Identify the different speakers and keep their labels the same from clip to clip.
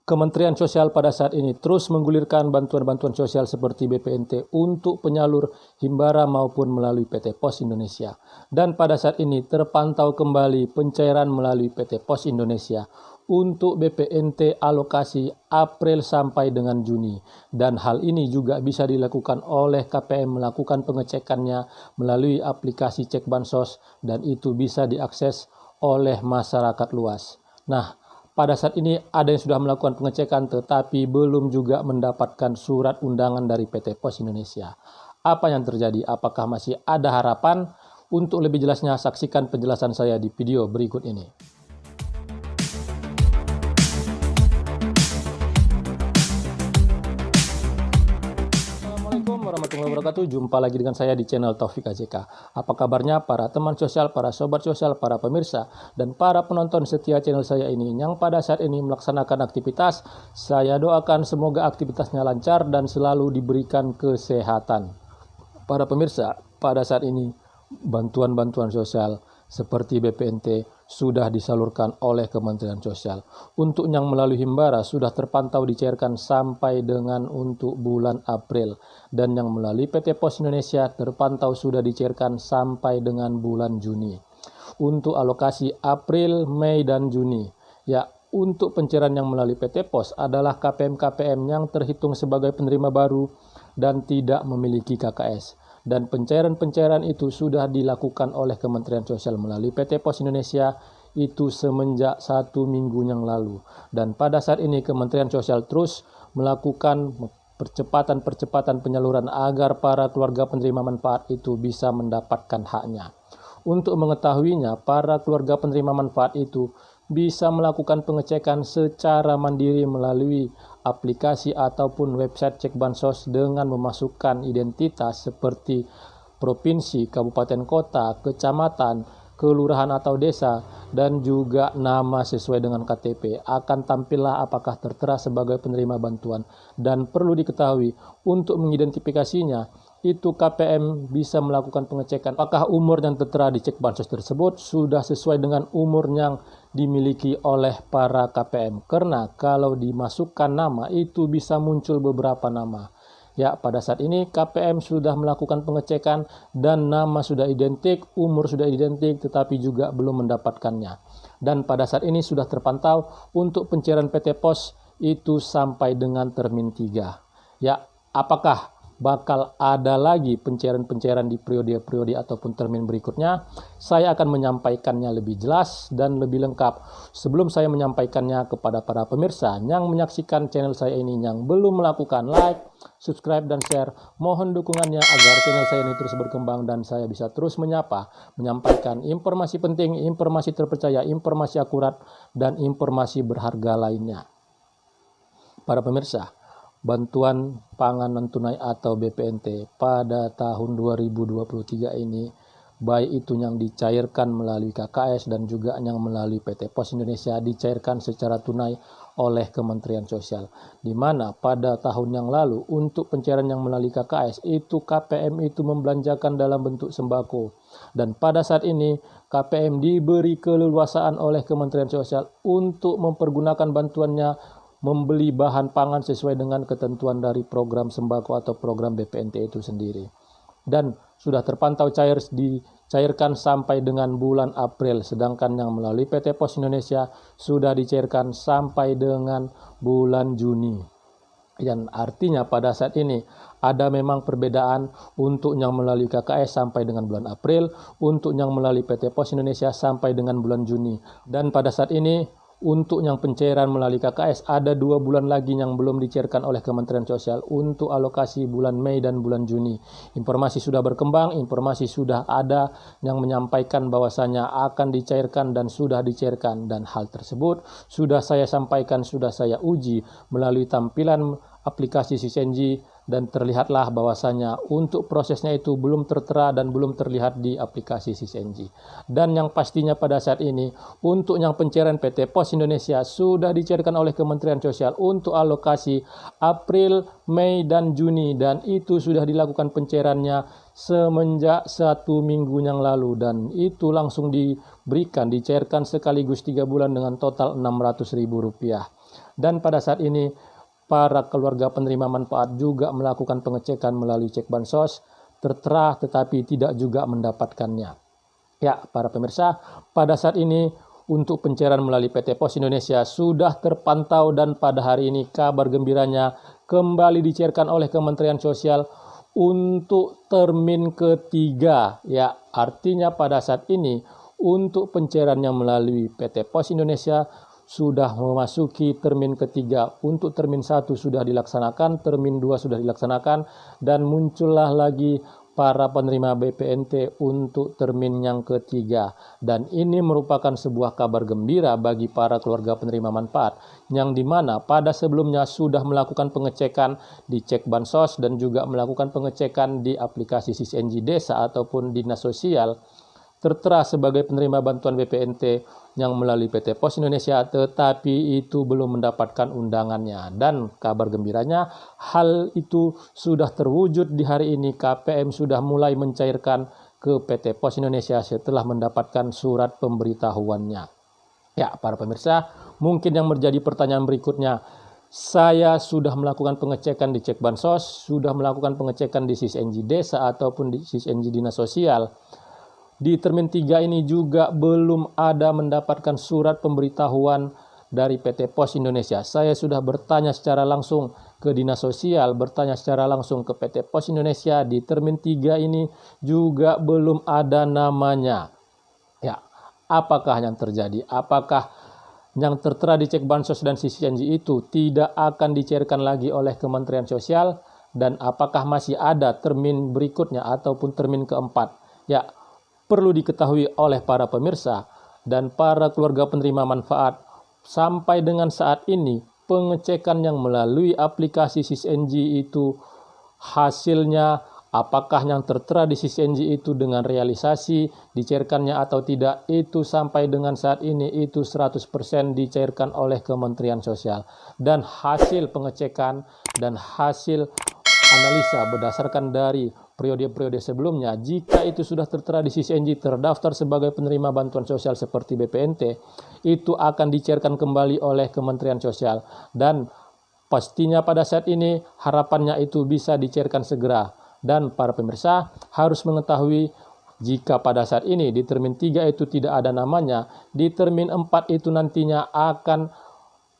Speaker 1: Kementerian Sosial pada saat ini terus menggulirkan bantuan-bantuan sosial seperti BPNT untuk penyalur Himbara maupun melalui PT Pos Indonesia. Dan pada saat ini terpantau kembali pencairan melalui PT Pos Indonesia untuk BPNT alokasi April sampai dengan Juni. Dan hal ini juga bisa dilakukan oleh KPM melakukan pengecekannya melalui aplikasi Cek Bansos dan itu bisa diakses oleh masyarakat luas. Nah, pada saat ini ada yang sudah melakukan pengecekan tetapi belum juga mendapatkan surat undangan dari PT Pos Indonesia. Apa yang terjadi? Apakah masih ada harapan? Untuk lebih jelasnya saksikan penjelasan saya di video berikut ini. Assalamualaikum warahmatullahi wabarakatuh. Jumpa lagi dengan saya di channel Taufik AJK. Apa kabarnya para teman sosial, para sobat sosial, para pemirsa, dan para penonton setia channel saya ini yang pada saat ini melaksanakan aktivitas? Saya doakan semoga aktivitasnya lancar dan selalu diberikan kesehatan. Para pemirsa, pada saat ini bantuan-bantuan sosial seperti BPNT sudah disalurkan oleh Kementerian Sosial. Untuk yang melalui Himbara sudah terpantau dicairkan sampai dengan untuk bulan April. Dan yang melalui PT Pos Indonesia terpantau sudah dicairkan sampai dengan bulan Juni. Untuk alokasi April, Mei, dan Juni. Ya, untuk pencairan yang melalui PT Pos adalah KPM-KPM yang terhitung sebagai penerima baru dan tidak memiliki KKS. Dan pencairan-pencairan itu sudah dilakukan oleh Kementerian Sosial melalui PT Pos Indonesia itu semenjak 1 minggu yang lalu. Dan pada saat ini Kementerian Sosial terus melakukan percepatan penyaluran agar para keluarga penerima manfaat itu bisa mendapatkan haknya. Untuk mengetahuinya, para keluarga penerima manfaat itu bisa melakukan pengecekan secara mandiri melalui aplikasi ataupun website Cek Bansos dengan memasukkan identitas seperti provinsi, kabupaten kota, kecamatan, kelurahan atau desa, dan juga nama sesuai dengan KTP. Akan tampillah apakah tertera sebagai penerima bantuan. Dan perlu diketahui, untuk mengidentifikasinya, itu KPM bisa melakukan pengecekan apakah umur yang tertera di Cek Bansos tersebut sudah sesuai dengan umur yang dimiliki oleh para KPM. Karena kalau dimasukkan nama itu bisa muncul beberapa nama. Ya, pada saat ini KPM sudah melakukan pengecekan dan nama sudah identik, umur sudah identik, tetapi juga belum mendapatkannya. Dan pada saat ini sudah terpantau untuk pencairan PT Pos itu sampai dengan termin 3. Ya, apakah bakal ada lagi pencairan-pencairan di periode-periode ataupun termin berikutnya? Saya akan menyampaikannya lebih jelas dan lebih lengkap. Sebelum saya menyampaikannya kepada para pemirsa yang menyaksikan channel saya ini yang belum melakukan like, subscribe, dan share, mohon dukungannya agar channel saya ini terus berkembang dan saya bisa terus menyampaikan informasi penting, informasi terpercaya, informasi akurat, dan informasi berharga lainnya. Para pemirsa, bantuan pangan non-tunai atau BPNT pada tahun 2023 ini, baik itu yang dicairkan melalui KKS dan juga yang melalui PT Pos Indonesia dicairkan secara tunai oleh Kementerian Sosial. Di mana pada tahun yang lalu untuk pencairan yang melalui KKS itu KPM itu membelanjakan dalam bentuk sembako. Dan pada saat ini KPM diberi keleluasaan oleh Kementerian Sosial untuk mempergunakan bantuannya membeli bahan pangan sesuai dengan ketentuan dari program sembako atau program BPNT itu sendiri. Dan sudah terpantau dicairkan sampai dengan bulan April, sedangkan yang melalui PT Pos Indonesia sudah dicairkan sampai dengan bulan Juni. Dan artinya pada saat ini ada memang perbedaan untuk yang melalui KKS sampai dengan bulan April, untuk yang melalui PT Pos Indonesia sampai dengan bulan Juni. Dan pada saat ini untuk yang pencairan melalui KKS ada 2 bulan lagi yang belum dicairkan oleh Kementerian Sosial untuk alokasi bulan Mei dan bulan Juni. Informasi sudah berkembang, informasi sudah ada yang menyampaikan bahwasanya akan dicairkan dan sudah dicairkan, dan hal tersebut sudah saya sampaikan, sudah saya uji melalui tampilan aplikasi Sisenji, dan terlihatlah bahwasanya untuk prosesnya itu belum tertera dan belum terlihat di aplikasi Sisenji. Dan yang pastinya pada saat ini untuk yang pencairan PT Pos Indonesia sudah dicairkan oleh Kementerian Sosial untuk alokasi April, Mei, dan Juni, dan itu sudah dilakukan pencairannya semenjak 1 minggu yang lalu, dan itu langsung dicairkan sekaligus 3 bulan dengan total Rp600.000. Dan pada saat ini para keluarga penerima manfaat juga melakukan pengecekan melalui cek bansos, tertera tetapi tidak juga mendapatkannya. Ya, para pemirsa, pada saat ini untuk pencairan melalui PT Pos Indonesia sudah terpantau dan pada hari ini kabar gembiranya kembali dicairkan oleh Kementerian Sosial untuk termin ketiga. Ya, artinya pada saat ini untuk pencairannya melalui PT Pos Indonesia sudah memasuki termin ketiga. Untuk termin 1 sudah dilaksanakan, termin 2 sudah dilaksanakan, dan muncullah lagi para penerima BPNT untuk termin yang ketiga. Dan ini merupakan sebuah kabar gembira bagi para keluarga penerima manfaat, yang dimana pada sebelumnya sudah melakukan pengecekan di cek bansos dan juga melakukan pengecekan di aplikasi SISNJ Desa ataupun Dinas Sosial, tertera sebagai penerima bantuan BPNT yang melalui PT Pos Indonesia, tetapi itu belum mendapatkan undangannya. Dan kabar gembiranya, hal itu sudah terwujud di hari ini. KPM sudah mulai mencairkan ke PT Pos Indonesia setelah mendapatkan surat pemberitahuannya. Ya, para pemirsa, mungkin yang menjadi pertanyaan berikutnya, saya sudah melakukan pengecekan di cek bansos, sudah melakukan pengecekan di SISNJ Desa ataupun di SISNJ Dinas Sosial. Di termin 3 ini juga belum ada mendapatkan surat pemberitahuan dari PT Pos Indonesia. Saya sudah bertanya secara langsung ke Dinas Sosial, bertanya secara langsung ke PT Pos Indonesia. Di termin 3 ini juga belum ada namanya. Ya, apakah yang terjadi? Apakah yang tertera di cek bansos dan SISNJ itu tidak akan dicairkan lagi oleh Kementerian Sosial? Dan apakah masih ada termin berikutnya ataupun termin keempat? Ya, perlu diketahui oleh para pemirsa dan para keluarga penerima manfaat, sampai dengan saat ini pengecekan yang melalui aplikasi SISNJ itu hasilnya apakah yang tertera di SISNJ itu dengan realisasi dicairkannya atau tidak, itu sampai dengan saat ini itu 100% dicairkan oleh Kementerian Sosial. Dan hasil pengecekan dan hasil analisa berdasarkan dari periode-periode sebelumnya, jika itu sudah tertera di SISNJ terdaftar sebagai penerima bantuan sosial seperti BPNT, itu akan dicairkan kembali oleh Kementerian Sosial. Dan pastinya pada saat ini harapannya itu bisa dicairkan segera. Dan para pemirsa harus mengetahui, jika pada saat ini di termin 3 itu tidak ada namanya, di termin 4 itu nantinya akan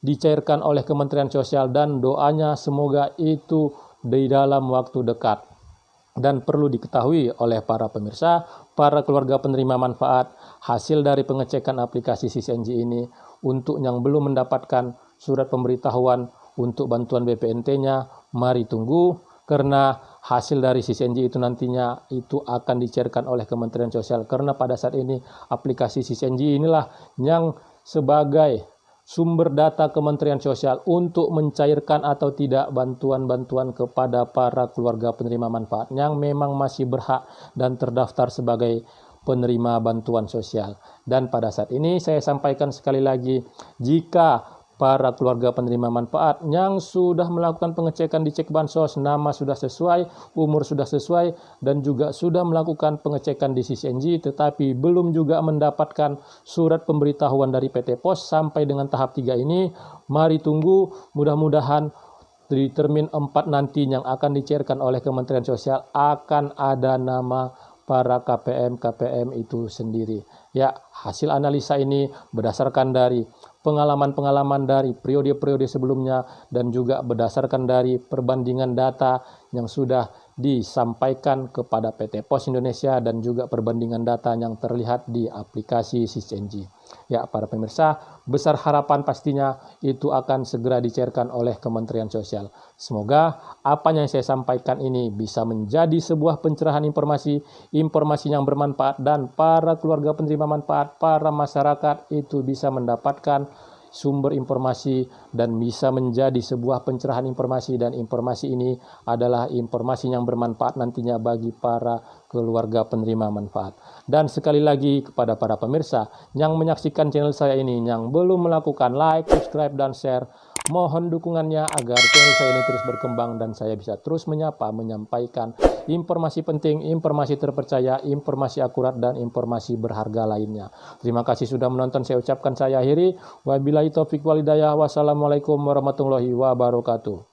Speaker 1: dicairkan oleh Kementerian Sosial, dan doanya semoga itu di dalam waktu dekat. Dan perlu diketahui oleh para pemirsa, para keluarga penerima manfaat, hasil dari pengecekan aplikasi SISNJ ini, untuk yang belum mendapatkan surat pemberitahuan untuk bantuan BPNT-nya, mari tunggu, karena hasil dari SISNJ itu nantinya itu akan dicairkan oleh Kementerian Sosial. Karena pada saat ini aplikasi SISNJ inilah yang sebagai sumber data Kementerian Sosial untuk mencairkan atau tidak bantuan-bantuan kepada para keluarga penerima manfaat yang memang masih berhak dan terdaftar sebagai penerima bantuan sosial. Dan pada saat ini saya sampaikan sekali lagi, jika para keluarga penerima manfaat yang sudah melakukan pengecekan di cek bansos, nama sudah sesuai, umur sudah sesuai, dan juga sudah melakukan pengecekan di SISNJ, tetapi belum juga mendapatkan surat pemberitahuan dari PT Pos sampai dengan tahap 3 ini, mari tunggu, mudah-mudahan di termin 4 nanti yang akan dicairkan oleh Kementerian Sosial akan ada nama para KPM itu sendiri. Ya, hasil analisa ini berdasarkan dari pengalaman-pengalaman dari periode-periode sebelumnya dan juga berdasarkan dari perbandingan data yang sudah disampaikan kepada PT Pos Indonesia dan juga perbandingan data yang terlihat di aplikasi SISNJ. Ya, para pemirsa, besar harapan pastinya itu akan segera dicairkan oleh Kementerian Sosial. Semoga apa yang saya sampaikan ini bisa menjadi sebuah pencerahan informasi yang bermanfaat, dan para keluarga penerima manfaat, para masyarakat itu bisa mendapatkan sumber informasi dan bisa menjadi sebuah pencerahan informasi, dan informasi ini adalah informasi yang bermanfaat nantinya bagi para keluarga penerima manfaat. Dan sekali lagi kepada para pemirsa yang menyaksikan channel saya ini, yang belum melakukan like, subscribe, dan share, Mohon dukungannya agar channel saya ini terus berkembang dan saya bisa terus menyampaikan informasi penting, informasi terpercaya, informasi akurat, dan informasi berharga lainnya. Terima kasih sudah menonton, saya ucapkan saya akhiri. Wabillahi taufiq walhidayah. Wassalamualaikum warahmatullahi wabarakatuh.